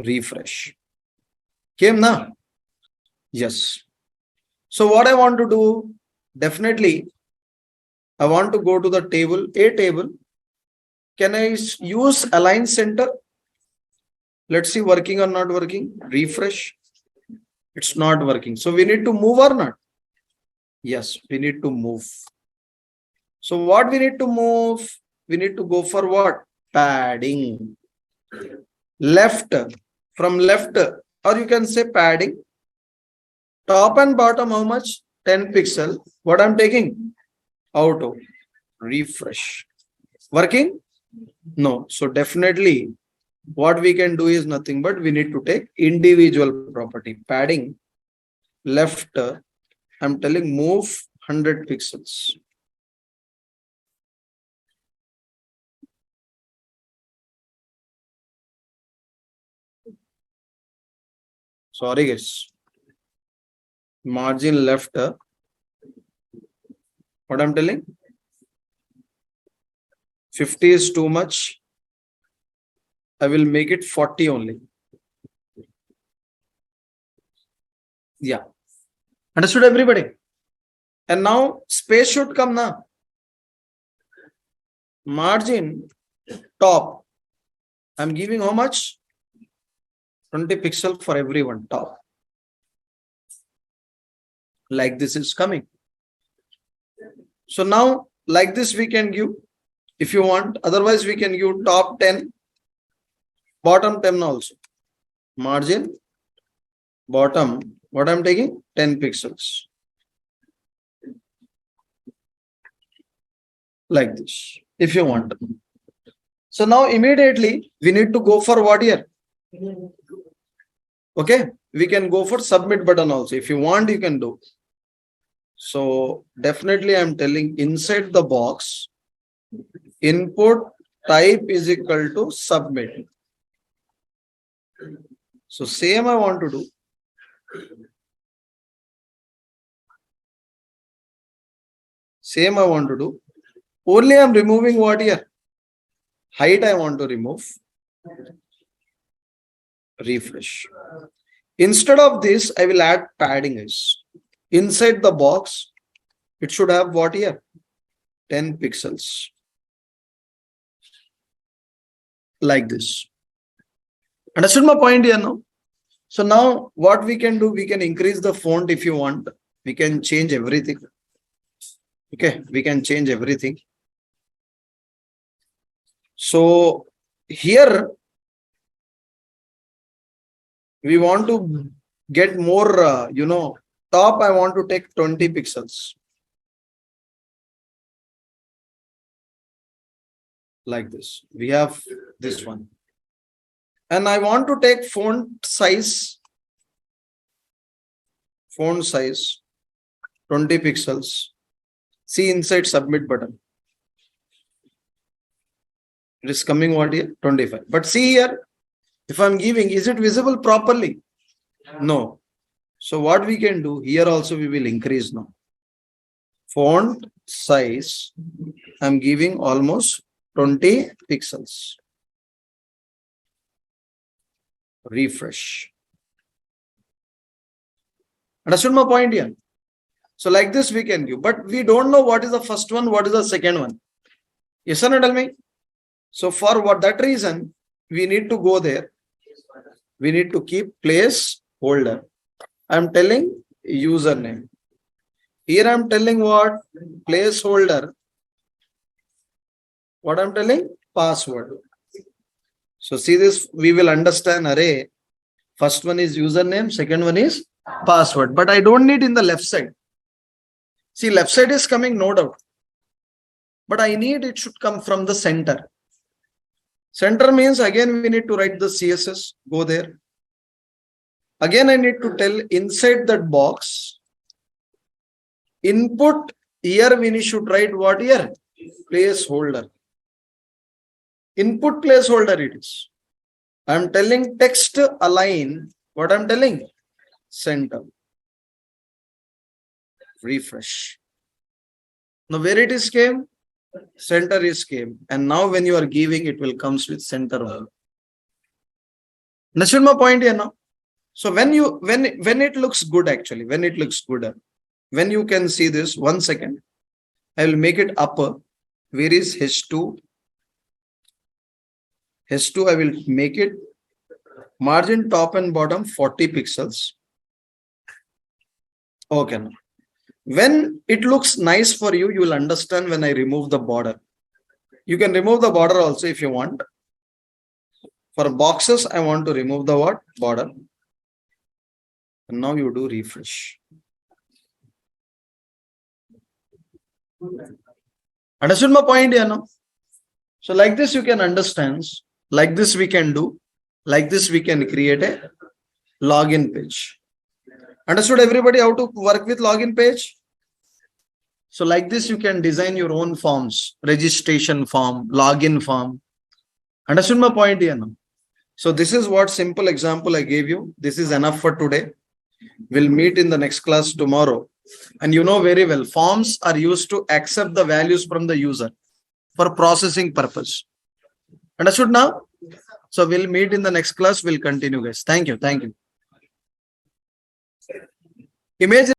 Refresh. Came na? Yes. So what I want to do, definitely, I want to go to the table, a table. Can I use align center? Let's see working or not working. Refresh. It's not working. So we need to move or not? Yes, we need to move. So what we need to move? We need to go for what? Padding. Left. From left, or you can say padding. Top and bottom, how much? 10 pixel. What I'm taking? Auto. Refresh. Working? No. So definitely what we can do is nothing but we need to take individual property. Padding. Left. I'm telling move 100 pixels. Sorry guys. Margin left. What I'm telling? 50 is too much. I will make it 40 only. Yeah. Understood everybody? And now space should come now. Margin top. I'm giving how much? 20 pixel for everyone top. Like this is coming. So now like this we can give if you want. Otherwise we can give top 10, bottom 10 also. Margin, bottom, what I'm taking? 10 pixels. Like this, if you want. So now immediately we need to go for what here? Okay, we can go for submit button also. If you want, you can do. So definitely I'm telling inside the box, input type is equal to submit. So same I want to do. Same I want to do. Only I'm removing what here? Height I want to remove. Refresh. Instead of this, I will add padding is. Inside the box, it should have what here? 10 pixels. Like this. Understood my point here now? So now what we can do, we can increase the font if you want. We can change everything. Okay, we can change everything. So here we want to get more, top I want to take 20 pixels. Like this. We have this one. And I want to take font size 20 pixels. See inside submit button. It is coming what here? 25. But see here, if I'm giving, is it visible properly? No. So what we can do here also we will increase now. Font size, I'm giving almost 20 pixels. Refresh. Understood my point here? So like this we can give, but we don't know what is the first one, what is the second one. Yes or no, tell me? So for what that reason, we need to go there. We need to keep placeholder. I'm telling username. Here I'm telling what? Placeholder. What I'm telling? Password. So see this, we will understand array. First one is username, second one is password. But I don't need in the left side. See, left side is coming, no doubt. But I need it should come from the center. Center means again we need to write the CSS, go there. Again I need to tell inside that box, input here we should write what here? Placeholder. Input placeholder it is. I am telling text align, what I am telling? Center. Refresh. Now where it is came? Center is came. And now when you are giving, it will comes with center. Understood my point here now? So when it looks good, actually, when it looks good, when you can see this, 1 second, I will make it upper. Where is H2? H2, I will make it margin top and bottom 40 pixels. Okay. Now, when it looks nice for you, you will understand when I remove the border. You can remove the border also if you want. For boxes, I want to remove the what? Border. And now you do refresh. Understood my point here now? So like this you can understand. Like this we can do. Like this we can create a login page. Understood everybody how to work with login page? So like this you can design your own forms. Registration form, login form. Understood my point here now? So this is what simple example I gave you. This is enough for today. We'll meet in the next class tomorrow. And you know very well, forms are used to accept the values from the user for processing purpose. Understood now? So we'll meet in the next class. We'll continue, guys. Thank you. Thank you. Image